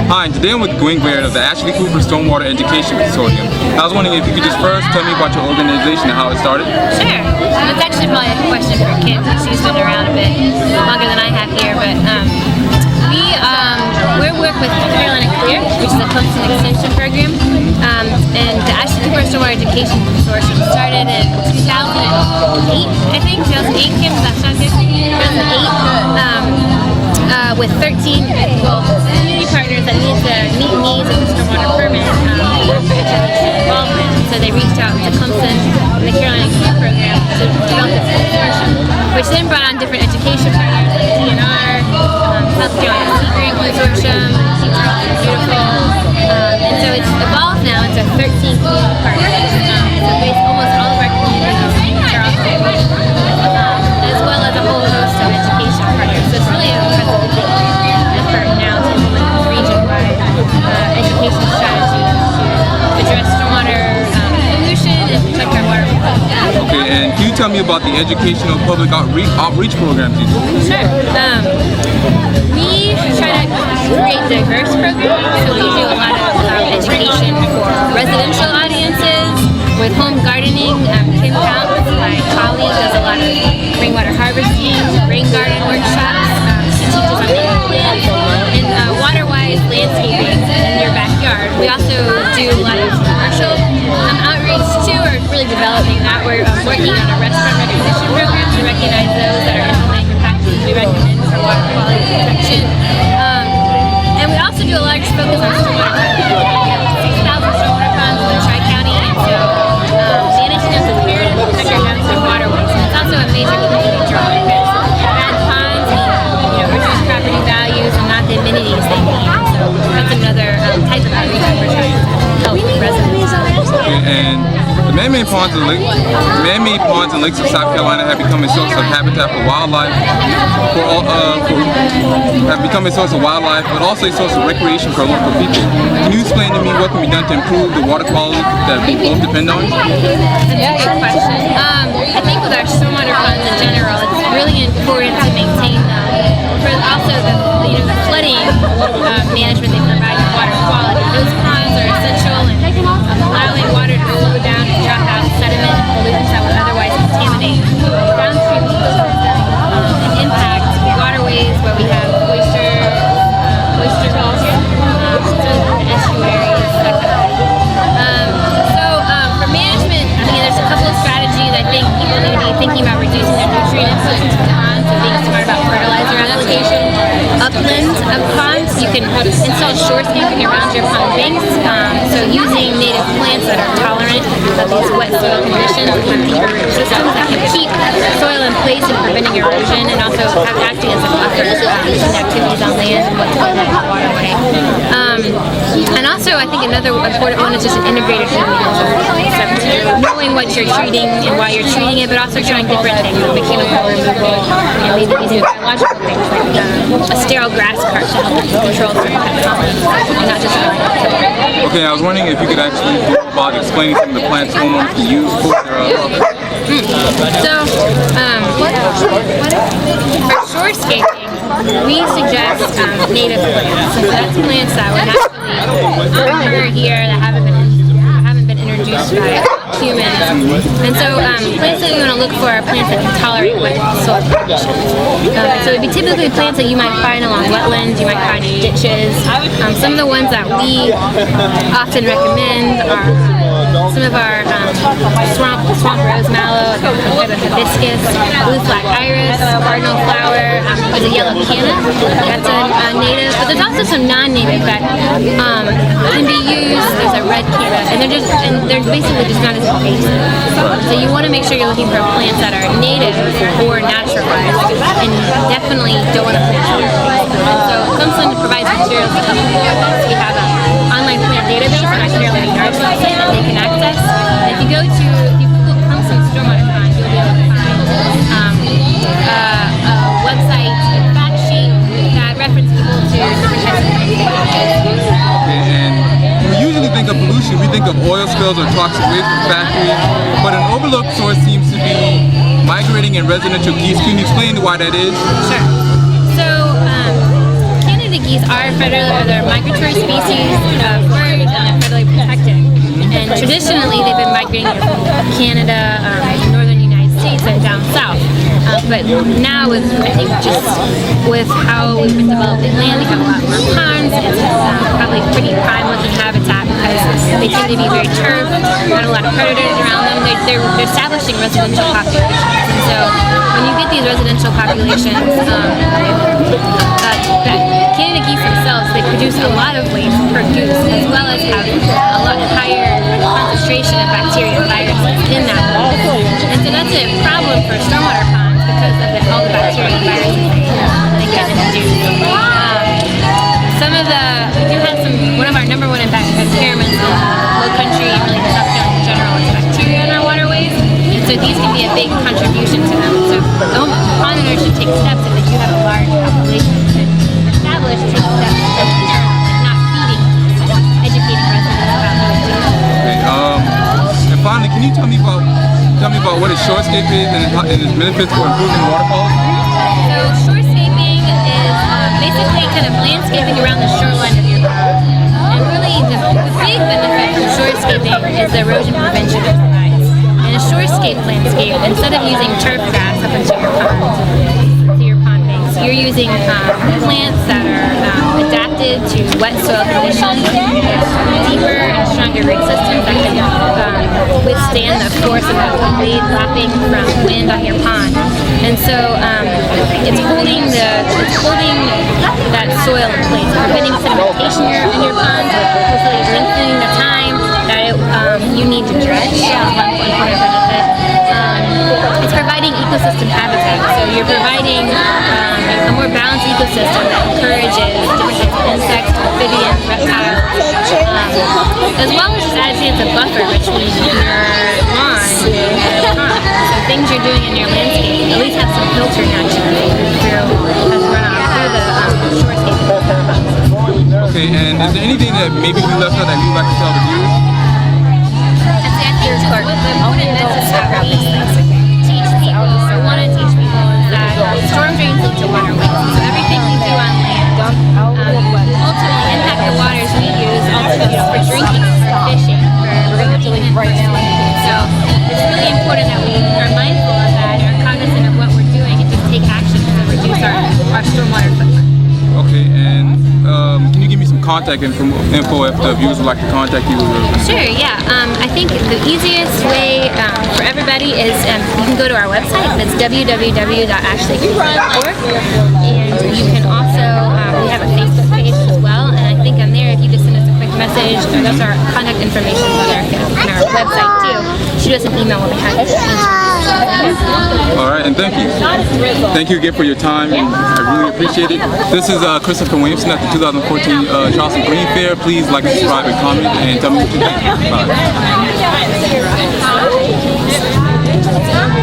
Hi, today I'm with Guinn Garett of the Ashley Cooper Stormwater Education Consortium. I was wondering if you could just first tell me about your organization and how it started. Sure. It's actually probably a question for Kim. She's been around a bit longer than I have here, but we work with Carolina Clear, which is a Clemson extension program, and the Ashley Cooper Stormwater Education Consortium started in 2008, I think. 2008, Kim, does that sound good? 2008. With 13 community partners that needed to meet needs of the stormwater permit for education involvement. So they reached out to Clemson and the Carolina Clear program to develop this consortium, which then brought on different education partners like DNR, South Carolina Sea Grant Consortium, Beautiful, and so it's evolved now into 13 community partners. So based almost all of our communities in Charleston, as well as a whole host of education partners. So it's really an impressive effort now to implement this region-wide education strategy to address stormwater pollution and protect our water quality. Okay, and can you tell me about the educational public outreach programs you do? Sure. We try to create diverse programs, so we do a lot of education for residential audiences, with home gardening. Kim Counts, my colleague, does a lot of rainwater harvesting, rain garden workshops. She teaches on native plants and waterways landscaping in your backyard. We also do a lot of commercial outreach too, or really developing that. We're working on a restaurant recognition program to recognize those that are implementing the practices we recommend for water quality protection. And we also do a large focus on stormwater conservation. We have 6,000 stormwater ponds in the Tri-County, and so managing them prepared and protect our downstream waterways. And it's also a major community draw because bad ponds reduce property values and not the amenities they need. So that's another type of outreach that we're trying to help residents. Okay, and the man-made ponds and lakes of South Carolina have become a source of habitat for wildlife, but also a source of recreation for local people. Can you explain to me what can be done to improve the water quality that we both depend on? That's a good question. I think with our stormwater ponds in general, it's really important to maintain them. For also the flooding management they provide for water quality. Those ponds are essential in allowing water to flow down and drop out sediment and pollutants that would otherwise contaminate downstream ecosystems and impact waterways where we have oyster gulls, estuaries, that kind of thing. For management, there's a couple of strategies I think people need to be thinking about reducing their nutrient inputs into the ponds and being smart about fertilizer application. Upland of ponds, you can install shorescaping around your pond banks, so using native plants that are tolerant of these wet soil conditions and have deeper root systems that can keep soil in place and preventing erosion, and also acting as a buffer between activities on land and what's going on in the waterway. And also, I think another important one is just an integrated concept, knowing what you're treating and why you're treating it, but also trying different things, like mechanical removal, maybe using biological things like a sterile grass cart to help control certain types of problems, and not just Okay, I was wondering if you could actually go about explaining some of the plants homeowners can use for their for shorescaping, we suggest native plants. So that's plants that would naturally occur here that haven't been introduced by humans. And so plants that you want to look for are plants that can tolerate wet soil conditions. So it would be typically plants that you might find along wetlands, you might find in ditches. Some of the ones that we often recommend are some of our swamp rose mallow, hibiscus, blue flag iris, cardinal flower, there's a yellow canna, that's a native, but there's also some non-native that can be used. There's a red canna, and they're basically just not as invasive. So you want to make sure you're looking for plants that are native or naturalized, and definitely don't want to plant invasive. And so Clemson provides materials to help with this. We have an online plant database on our Carolina Yard website that they can access. And if you Google Clemson Stormwater Pond, you'll be able to find a website, a fact sheet that references people to different types of things. And we usually think of pollution, we think of oil spills or toxic waste from factories, but an overlooked source seems to be migrating in residential geese. Can you explain why that is? Sure. So, Canada Canada geese are they're migratory species of birds, and they're federally protected. And traditionally, they've been migrating from Canada, northern United States, and down south. But now, with how we've been developing land, we have a lot more ponds. It's probably pretty prime looking habitat because they tend to be very turf. Not a lot of predators around them. They're establishing residential populations, and so when you get these residential populations, Canada geese themselves, they produce a lot of waste per goose, as well as have a lot higher concentration of bacteria and viruses in that water. And so that's a problem for stormwater ponds because of all the bacteria and viruses they get introduced. We do have one of our number one impairments in low country and really South Carolina in general is bacteria in our waterways. And so these can be a big contribution to them. So the pond owners should take steps if they do have a large population to establish, take steps of not feeding, educating residents about what they do. Okay, and finally, can you tell me about what a shorescape is and its benefits for improving water quality? So shorescaping is basically kind of landscaping around the shoreline of your pond. And really the big benefit from shorescaping is the erosion prevention it provides. In a shorescape landscape, instead of using turf grass up into your pond banks, you're using plants that are adapted to wet soil conditions, deeper and stronger root systems that can withstand the force of that blade lapping from wind on your pond. And so it's holding that soil in place, preventing sedimentation in your pond, hopefully lengthening the time that you need to dredge. One important benefit. It's providing ecosystem habitat, so you're providing a more balanced ecosystem that encourages different types of insects, amphibians, reptiles, as well as just acting as a buffer between your lawn and the pond. So things you're doing in your landscape at least have some filter naturally through as runoff through the shorescape. Okay, and is there anything that maybe we left out that you'd like to tell the viewers? I think the motive is to start these things. Teach people, or want to teach people, is that storm drains lead to waterways. So everything we do on land ultimately impact the waters we use ultimately for drinking, for fishing, for cleaning, and for swimming. So it's really important that we are mindful of that, are cognizant of what we're doing, and just take action to reduce our stormwater footprint. Okay, and can you give me some contact info if the viewers would like to contact you? Sure, yeah. I think the easiest way for everybody is you can go to our website. That's www.ashleycreek.org. And you can also, we have a Facebook page as well. And I think on there, if you just send us a quick message, that's our contact information on our website too. Shoot us an email when we have it. All right, and thank you. Thank you again for your time. I really appreciate it. This is Christopher Williamson at the 2014 Charleston Green Fair. Please like, subscribe, and comment, and tell me what you think. Bye.